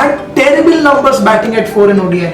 had terrible numbers batting at 4 in ODI.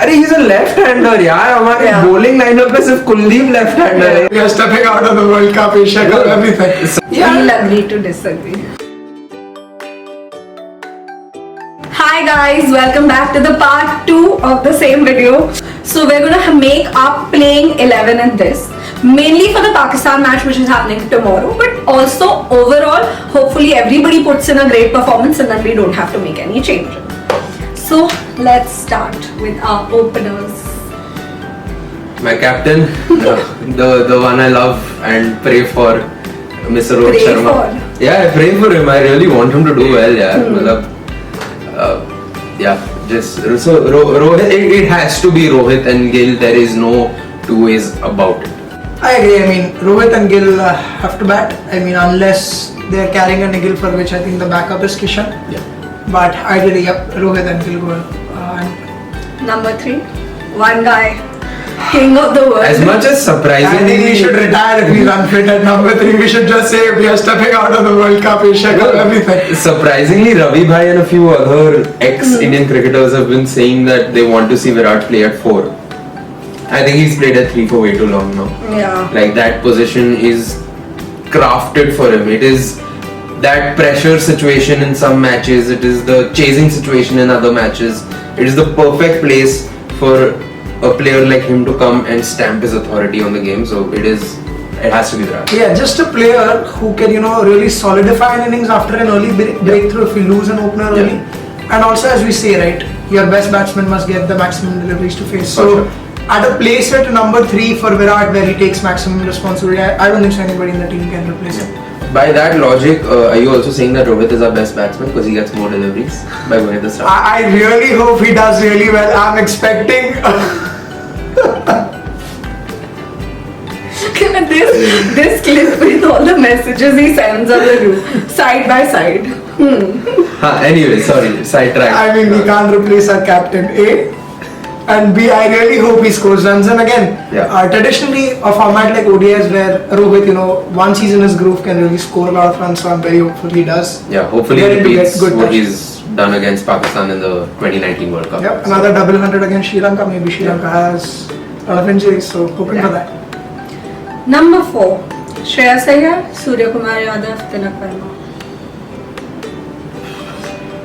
अरे he's a left-hander यार हमारे bowling lineup में सिर्फ कुलदीप left-hander है. We are stepping out of the World Cup, Asia Cup, everything. We'll agree to disagree. Hi guys, welcome back to the part 2 of the same video. So we're gonna make our playing 11 in this. Mainly for the Pakistan match which is happening tomorrow, but also overall, hopefully everybody puts in a great performance and then we don't have to make any changes. So let's start with our openers. My captain, the one I love and pray for, Mr. Rohit Sharma. For? Yeah, I pray for him. I really want him to do well. Yeah, just so Rohit. It has to be Rohit and Gill. There is no two ways about it. I agree. I mean, Rohit and Gill have to bat. I mean, unless they are carrying a niggle for which I think the backup is Kishan. Yeah. But ideally, yep, Rohit and Gill go. Number 3, one guy, king of the world. As much as surprisingly, I think we should retire if he's unfit at number 3. We should just say we are stepping out of the World Cup, Asia Cup, everything. Surprisingly, Ravi Bhai and a few other ex-Indian cricketers have been saying that they want to see Virat play at 4. I think he's played at 3 for way too long now. Yeah. Like that position is crafted for him. It is that pressure situation in some matches. It is the chasing situation in other matches. It is the perfect place for a player like him to come and stamp his authority on the game. So it has to be Virat. Yeah, just a player who can, really solidify an innings after an early breakthrough if you lose an opener early. And also, as we say, right, your best batsman must get the maximum deliveries to face. So, at a place at number 3 for Virat where he takes maximum responsibility, I don't think so anybody in the team can replace him. By that logic, are you also saying that Rohit is our best batsman because he gets more deliveries by going at the start? I really hope he does really well. I'm expecting... this clip with all the messages he sends on the group, side by side. Anyway, sorry, sidetrack. I mean, we can't replace our captain, A. And B, I really hope he scores runs. And again, traditionally, a format like ODIs where Rohit, once he's in his groove, can really score a lot of runs. So I'm very hopeful he does. Yeah, hopefully he repeats what he's done against Pakistan in the 2019 World Cup. Yep, another double 100 against Sri Lanka. Maybe Sri Lanka has a lot of injuries, so hoping for that. Number 4, Shreyas Iyer, Surya Kumar Yadav, Tilak Verma.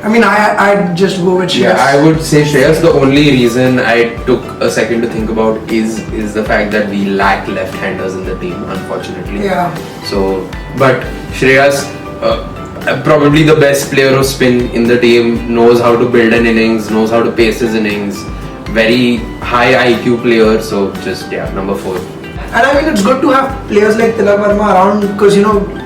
I mean, I'd just go with Shreyas. Yeah, I would say Shreyas. The only reason I took a second to think about is the fact that we lack left-handers in the team, unfortunately. Yeah. So, but Shreyas, probably the best player of spin in the team, knows how to build an innings, knows how to pace his innings. Very high IQ player. So, just number 4. And I mean, it's good to have players like Tilak Verma around because,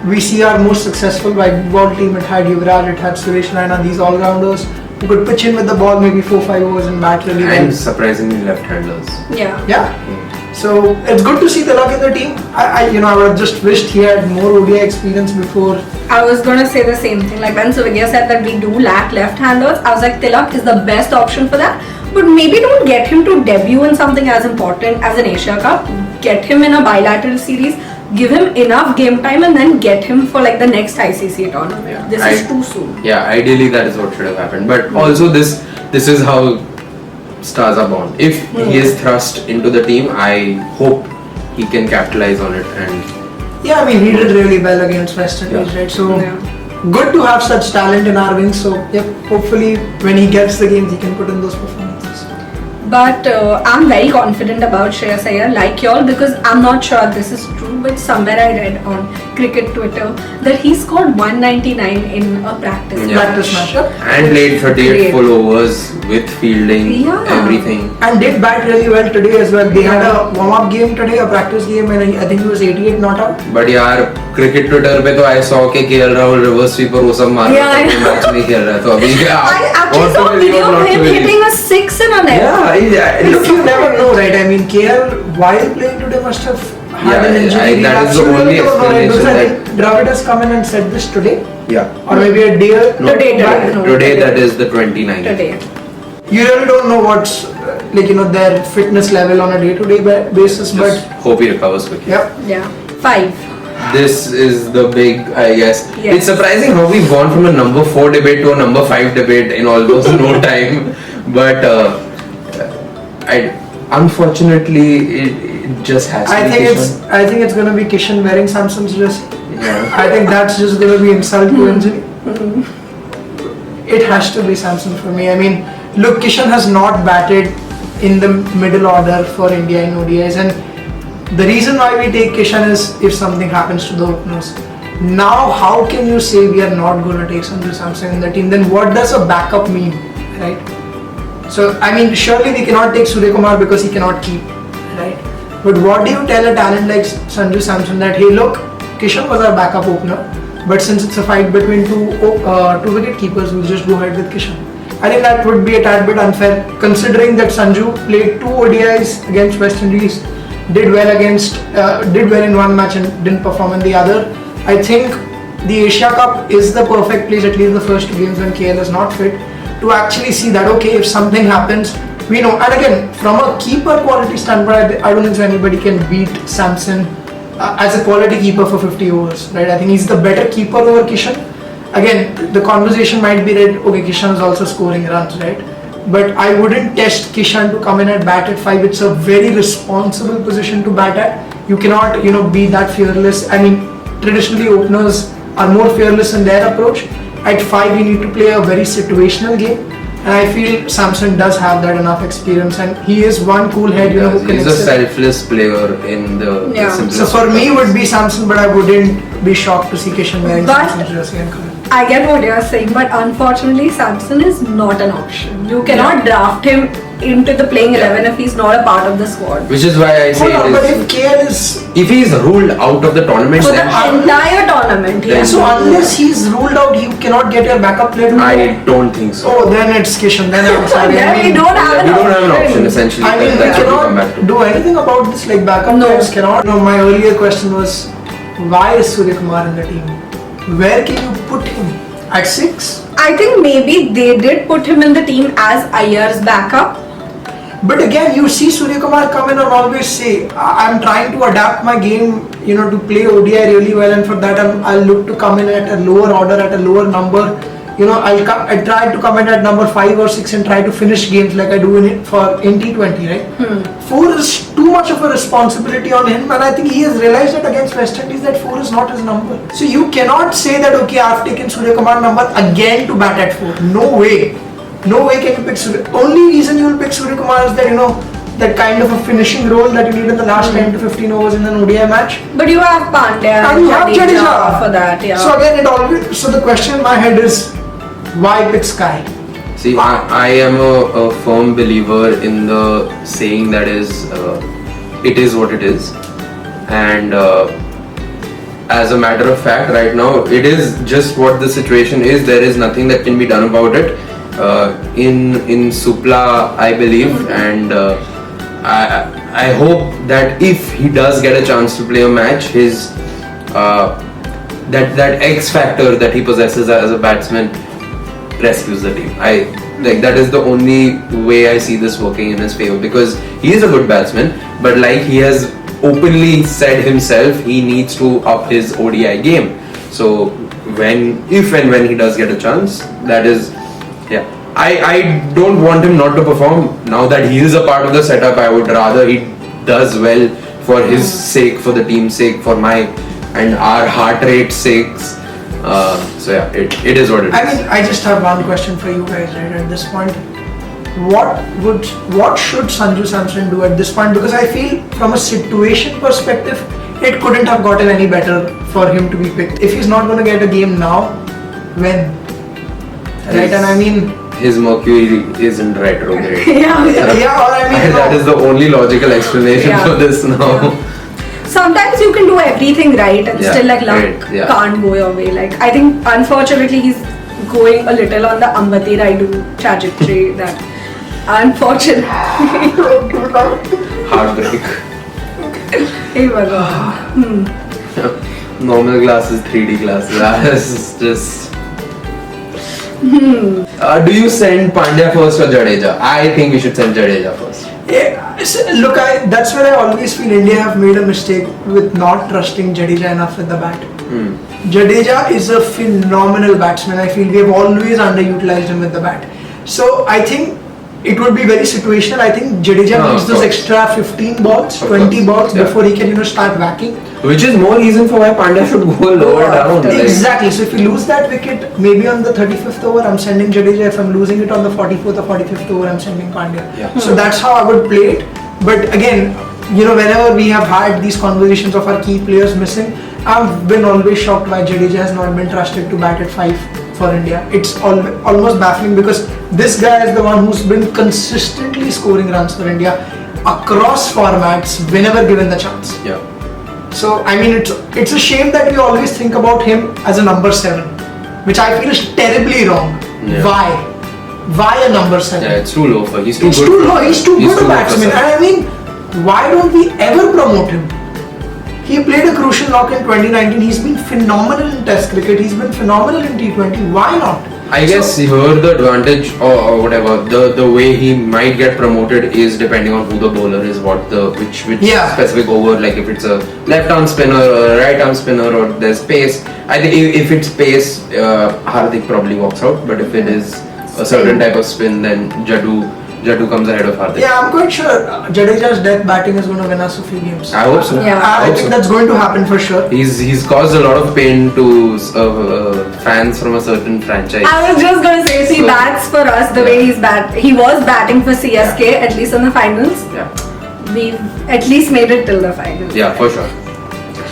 we see our most successful white ball team. It had Yuvraj, it had Suresh Raina, these all-rounders who could pitch in with the ball maybe 4-5 overs and bat really well. And surprisingly left-handers. Yeah. So, it's good to see Tilak in the team. I would have just wished he had more ODI experience before. I was going to say the same thing. Like when Suvigya said that we do lack left-handers, I was like, Tilak is the best option for that. But maybe don't get him to debut in something as important as an Asia Cup. Get him in a bilateral series, give him enough game time and then get him for like the next ICC tournament. Yeah, this is too soon. Yeah, ideally that is what should have happened. But also this is how stars are born. If he is thrust into the team, I hope he can capitalize on it. And yeah, I mean, he did really well against West Indies, right? So good to have such talent in our wings. So hopefully when he gets the games, he can put in those performances. But I'm very confident about Shreyas Iyer, like y'all, because I'm not sure this is true, but somewhere I read on cricket Twitter that he scored 199 in a practice match. And played 38 full overs with fielding, everything. And did bat really well today as well. They had a warm-up game today, a practice game, and I think he was 88 not out. But यार cricket Twitter पे तो I saw के KL Rahul reverse sweeper वो सब मार रहा था, match नहीं खेल रहा तो अभी I actually saw a video of him hitting a 6 in a net. Look, you never know, right? I mean, KL while playing today must have had an injury. That is the only explanation. Right? Dravid has come in and said this today. Yeah. Or maybe a day. Today that is the 29th. Today. You really don't know what's their fitness level on a day-to-day basis, just but hope he recovers quickly. Yeah. 5. this is the big, I guess. Yes. It's surprising how we've gone from a number 4 debate to a number 5 debate in almost no time. But unfortunately, it just has to be Kishan. I think it's gonna be Kishan wearing Samsung's jersey. Yeah. I think that's just gonna be insult to injury. It has to be Samsung for me. I mean, look, Kishan has not batted in the middle order for India in ODIs, and the reason why we take Kishan is if something happens to the openers. Now, how can you say we are not going to take Sanju Samson in the team? Then what does a backup mean, right? So, I mean, surely we cannot take Surya Kumar because he cannot keep, right? But what do you tell a talent like Sanju Samson that, hey, look, Kishan was our backup opener, but since it's a fight between two wicket keepers, we'll just go ahead with Kishan. I think that would be a tad bit unfair, considering that Sanju played 2 ODIs against West Indies, did well in one match and didn't perform in the other. I think the Asia Cup is the perfect place, at least the first 2 games when KL is not fit, to actually see that, okay, if something happens, we know. And again, from a keeper quality standpoint, I don't think anybody can beat Samson as a quality keeper for 50 overs, right? I think he's the better keeper over Kishan. Again, the conversation might be that, okay, Kishan is also scoring runs, right? But I wouldn't test Kishan to come in and bat at 5. It's a very responsible position to bat at. You cannot, be that fearless. I mean, traditionally openers are more fearless in their approach. At 5, you need to play a very situational game. And I feel Samson does have that enough experience, and he is one cool head, who can. He's a selfless player in the simplest. So for me, would be Samson, but I wouldn't be shocked to see Kishan wearing Samson's jersey and color. I get what you're saying, but unfortunately, Samson is not an option. You cannot draft him into the playing 11 if he's not a part of the squad. Which is why I say but if KL is... If he's ruled out of the tournament, For the then entire tournament, yeah. So unless he's ruled out, you cannot get your backup player to I don't think so. Oh, then it's Kishan. Then I'm sorry. Then we don't have We don't have an option essentially. I mean, we That's what we come back cannot to. do anything about this. Like backup players cannot. No, my earlier question was, why is Surya Kumar in the team? Where can you put him? At 6? I think maybe they did put him in the team as Iyer's backup. But again, you see Surya Kumar come in and always say, I'm trying to adapt my game, to play ODI really well, and for that I'll look to come in at a lower order, at a lower number. I try to come in at number 5 or 6 and try to finish games like I do in T20, right? 4 is too much of a responsibility on him, and I think he has realized that against West Indies that 4 is not his number. So you cannot say that, okay, I've taken Surya Kumar number again to bat at 4. No way. No way can you pick Surya. Only reason you will pick Surya Kumar is that, that kind of a finishing role that you need in the last 10 to 15 overs in an ODI match. But you have Pandya And you have Jadeja for that, yeah. So again, so the question in my head is, why pick Sky? See, I am a firm believer in the saying that is, it is what it is. And as a matter of fact, right now, it is just what the situation is. There is nothing that can be done about it. In Supla, I believe, and I hope that if he does get a chance to play a match, his that X factor that he possesses as a batsman rescues the team. That is the only way I see this working in his favor, because he is a good batsman, but like he has openly said himself, he needs to up his ODI game. So if and when he does get a chance, that is, I don't want him not to perform. Now that he is a part of the setup, I would rather he does well for his sake, for the team's sake, for my and our heart rate sakes. It is what it is. I mean, I just have one question for you guys, right? At this point, what should Sanju Samson do at this point? Because I feel from a situation perspective, it couldn't have gotten any better for him to be picked. If he's not going to get a game now, when? Right? And I mean, his Mercury isn't retrograde. Yeah, or I mean, that is the only logical explanation for this now. Sometimes you can do everything right and still luck can't go your way. I think unfortunately he's going a little on the Ambati Raidu trajectory that unfortunately heartbreak. Hey Bhagwan. Normal glasses, 3D glasses. That's just. Do you send Pandya first or Jadeja? I think we should send Jadeja first. Yeah, so look, that's where I always feel India have made a mistake with not trusting Jadeja enough with the bat. Jadeja is a phenomenal batsman. I feel we have always underutilized him with the bat. So I think it would be very situational. I think Jadeja needs those extra 15 balls, 20 balls before he can start whacking. Which is more reason for why Pandya should go lower down. Exactly. So if you lose that wicket, maybe on the 35th over, I'm sending Jadeja. If I'm losing it on the 44th or 45th over, I'm sending Pandya. Yeah. So that's how I would play it. But again, whenever we have had these conversations of our key players missing, I've been always shocked why Jadeja has not been trusted to bat at 5 for India. It's almost baffling because this guy is the one who's been consistently scoring runs for India across formats whenever given the chance. Yeah. So I mean, it's a shame that we always think about him as a number 7, which I feel is terribly wrong. Yeah. Why a number 7? Yeah, it's too low for. He's too It's good. too low. He's too good a low for batsman. And seven. I mean, why don't we ever promote him? He played a crucial knock in 2019. He's been phenomenal in Test cricket. He's been phenomenal in T20. Why not? I guess here the advantage or whatever the way he might get promoted is depending on who the bowler is, which specific over, like if it's a left arm spinner or a right arm spinner or there's pace. I think if it's pace, Hardik probably walks out. But if it is a certain type of spin, then Jaddu comes ahead of Hardik. Yeah, I'm quite sure Jadeja's death batting is going to win us a few games. I hope so. Yeah. I think that's going to happen for sure. He's caused a lot of pain to fans from a certain franchise. I was just going to say, see, that's for us the way he was batting for CSK, at least in the finals. Yeah. We've at least made it till the finals. Yeah, for sure.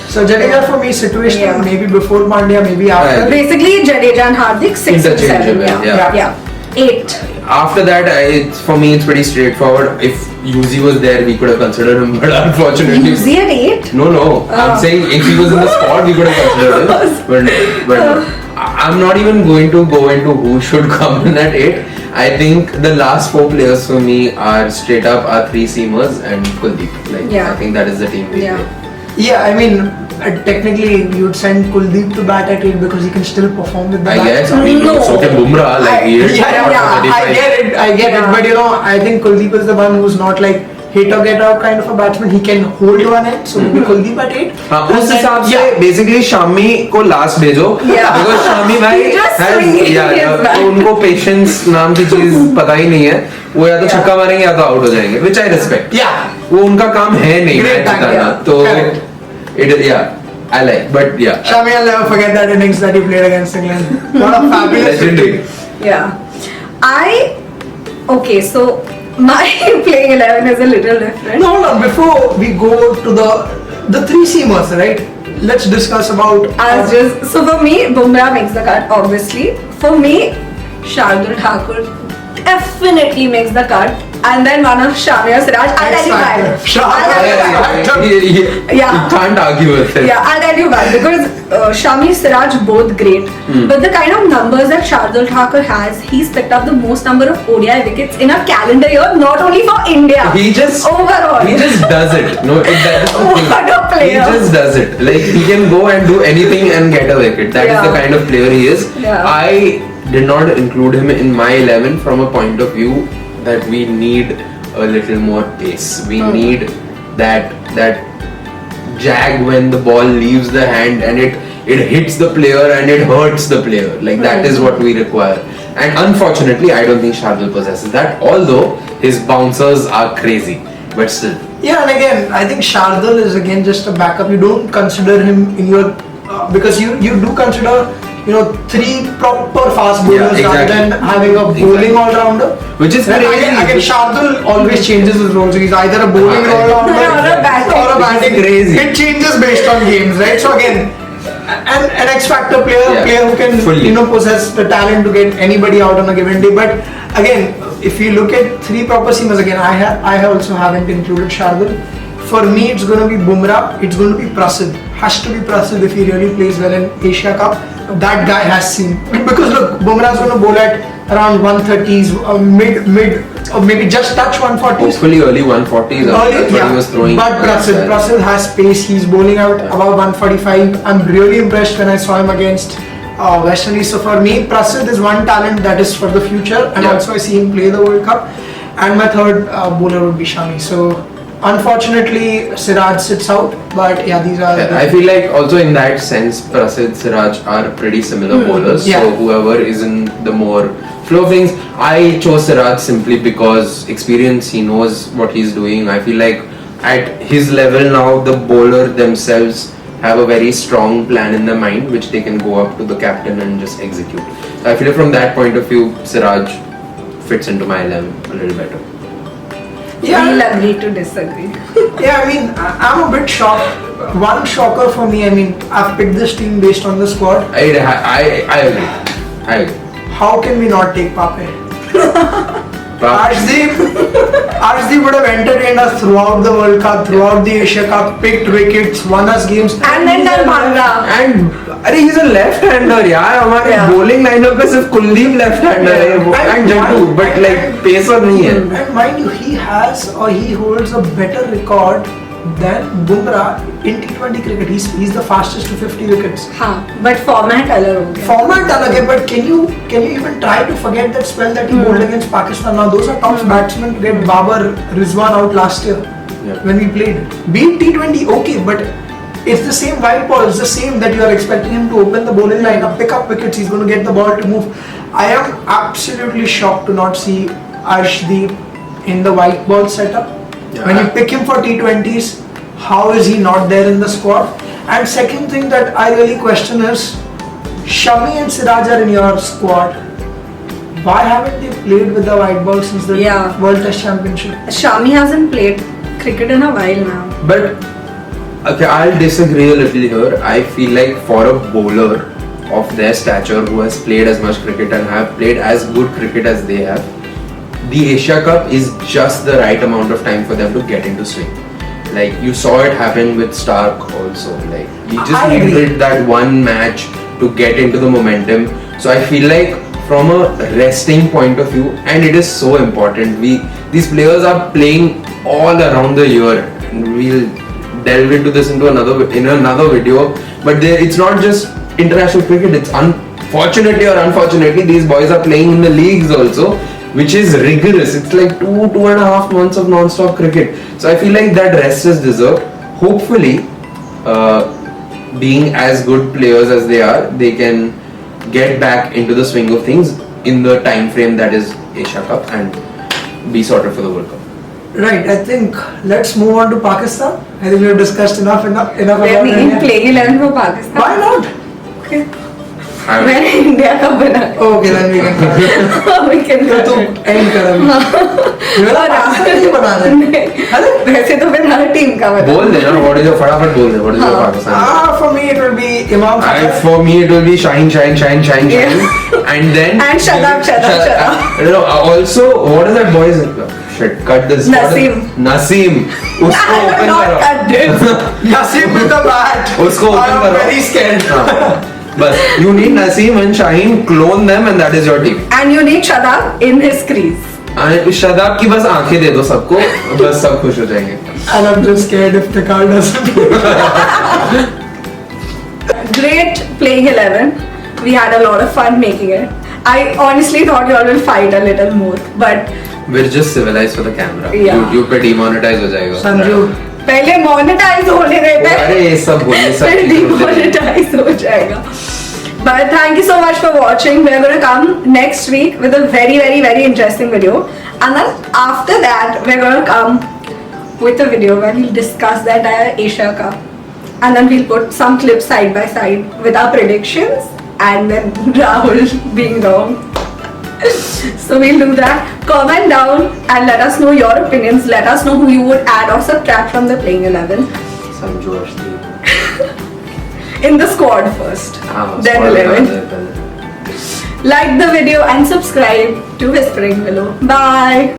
So Jadeja for me situational, maybe before Pandya, maybe after. Basically, Jadeja and Hardik 6 and 7. Interchangeable, Yeah. 8. After that, for me, it's pretty straightforward. If Yuzi was there, we could have considered him, but unfortunately, Yuzi at 8? No. I'm saying if he was in the squad, we could have considered him. But I'm not even going to go into who should come in at 8. I think the last 4 players for me are straight up our 3 seamers and Kuldeep. I think that is the team we play. Yeah, I mean, technically you'd send Kuldeep to bat at 8 because he can still perform with the bat. I guess. I mean, so can Bumrah. I get it. But I think Kuldeep is the one who's not like hit or get out kind of a batsman. He can hold one end, so maybe Kuldeep at 8. उस हिसाब से basically Shami को last भेजो because Shami भाई तो उनको patience नाम की चीज पता ही नहीं है. वो या तो छक्का मारेंगे या तो आउट हो जाएंगे, which I respect. वो उनका काम है नहीं मैच जिताना, तो I like, but Shami, I'll never forget that innings that he played against England. What a fabulous legendary. Okay, so my playing 11 is a little different. No, before we go to the 3 seamers, right? Let's discuss about. So for me, Bumrah makes the cut, obviously. For me, Shardul Thakur definitely makes the cut, and then one of Shami or Siraj. I'll tell you why. You can't argue with it. Yeah, I'll tell you why. Because Shami, Siraj both great, but the kind of numbers that Shardul Thakur has, he's picked up the most number of ODI wickets in a calendar year, not only for India. Overall. He just does it. No, that is the thing. What a player. He just does it. Like he can go and do anything and get a wicket. That is the kind of player he is. I did not include him in my 11 from a point of view that we need a little more pace. We need that jag when the ball leaves the hand and it hits the player and it hurts the player. Like that is what we require. And unfortunately, I don't think Shardul possesses that. Although his bouncers are crazy, but still. Yeah, and again, I think Shardul is again just a backup. You don't consider him in your because you do consider 3 proper fast bowlers rather than having a bowling all-rounder. Which is crazy. Again, Shardul always changes his role. So he's either a bowling all-rounder or a batting. Crazy. It changes based on games, right? So again, an X-factor player, a player who can possess the talent to get anybody out on a given day. But again, if you look at 3 proper seamers, again, I also haven't included Shardul. For me, it's going to be Bumrah. It's going to be Prasidh. Has to be Prasidh if he really plays well in Asia Cup. That guy has seen. Because look, Bumrah is going to bowl at around 130s, mid, or maybe just touch 140s. Hopefully early 140s. That's what he was throwing. But Prasidh has pace. He's bowling out above 145. I'm really impressed when I saw him against West Indies. So for me, Prasidh is one talent that is for the future, and also I see him play the World Cup. and my third bowler would be Shami. So unfortunately, Siraj sits out. But yeah, these are. I feel like also in that sense, Prasidh, Siraj are pretty similar bowlers. Yeah. So whoever is in the more flow of things, I chose Siraj simply because experience. He knows what he's doing. I feel like at his level now, the bowler themselves have a very strong plan in their mind, which they can go up to the captain and just execute. So I feel like from that point of view, Siraj fits into my 11 a little better. Yeah. We'll agree to disagree. Yeah, I mean, I'm a bit shocked. One shocker for me, I mean, I've picked this team based on the squad. I agree. I agree. How can we not take Pape? Arshdeep would have entertained us throughout the World Cup, throughout the Asia Cup, picked wickets, won us games. And then done Bhangra. And अरे he's a left-hander यार हमारे bowling lineup पे सिर्फ Kuldeep left-hander है and Jattu but like pacer नहीं है. And mind you, he holds a better record than Bumrah in T20 cricket. He's the fastest to 50 wickets. हाँ, but format अलग हो गया. Format अलग है, but can you even try to forget that spell that he bowled against Pakistan? Now those are top batsmen to get Babar Rizwan out last year when we played. Beat T20, okay, but it's the same white ball. It's the same that you are expecting him to open the bowling lineup, pick up wickets. He's going to get the ball to move. I am absolutely shocked to not see Arshdeep in the white ball setup. When you pick him for T20s, how is he not there in the squad? And second thing that I really question is, Shami and Siraj are in your squad. Why haven't they played with the white ball since the World Test Championship? Shami hasn't played cricket in a while now. But okay, I'll disagree a little here. I feel like for a bowler of their stature who has played as much cricket and have played as good cricket as they have, the Asia Cup is just the right amount of time for them to get into swing. Like you saw it happen with Stark also. Like you just needed that one match to get into the momentum. So I feel like from a resting point of view, and it is so important. These players are playing all around the year, and we'll delve into this in another video. But it's not just international cricket. It's unfortunately or unfortunately, these boys are playing in the leagues also, which is rigorous. It's like 2.5 months of non-stop cricket. So I feel like that rest is deserved. Hopefully, being as good players as they are, they can get back into the swing of things in the time frame that is Asia Cup and be sorted for the World Cup. Right, I think let's move on to Pakistan. I think we have discussed enough about We're playing 11 for Pakistan. Why not? Okay. When India का बना. Okay, then we can go. We can go. तो end कर अभी. मेरा पाकिस्तान नहीं बना रहे. वैसे तो फिर हर टीम का बना. बोल देना. What is your फटाफट बोल दे. What is your Pakistan? For me it will be Imam Khan. For me it will be Shine. And then. And shut up. No, also, what is that boy's? Shit, cut this. Naseem. उसको open करो. Cut this. Naseem with the bat. उसको open I am करो. very scared. But you need Naseem and Shaheen, clone them and that is your team. And you need Shadab in his crease. Shadab की बस आंखें दे दो सबको, बस सब खुश हो जाएंगे. And I'm just scared if the car doesn't. Great playing 11. We had a lot of fun making it. I honestly thought you all will fight a little more, but we're just civilized for the camera. Yeah. YouTube पे demonetize हो जाएगा. Sanju. पहले monetise होने देते हैं. अरे ये सब बोलने सब. फिर demonetize हो जाएगा. But thank you so much for watching. We're going to come next week with a very, very, very interesting video. And then after that, we're going to come with a video where we'll discuss the entire Asia Cup. And then we'll put some clips side by side with our predictions. And then Rahul being wrong. So we'll do that. Comment down and let us know your opinions. Let us know who you would add or subtract from the playing 11. Sanju Ashti. In the squad first, then 11. Like the video and subscribe to Whispering Willow. Bye.